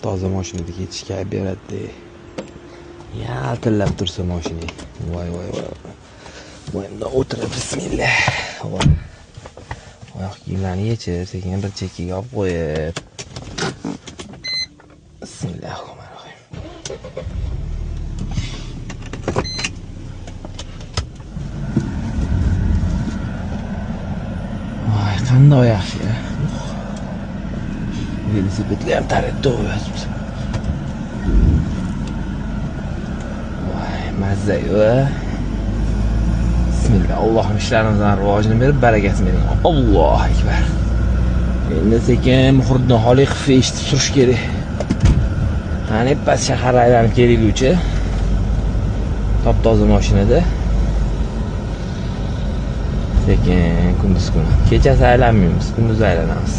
Top-toza mashinada ketishga beradi. Yaltillab tursa mashina. Voy. Bunda o'tirib bismillah. Oyoq kiyimlarni yechib, sekin bir chekkaga olib qo'yib. Bismillahirrohmanirrohim. Voy, qanday yaxshi. Velosipedlar ham taratda o'yasiz. Voy, mazza-yu. Bismillah, Allohim ishlarimizdan rivojini berib, barakasini bering. Allohu akbar. Endi sekin muhriddin Xoliqov eshitib turish kerak. Qani pas shahar aylanib kelguvchi. Top-toza mashinada. Sekin kunduz kuni. Kechasi aylanmaymiz, kunduz aylanamiz.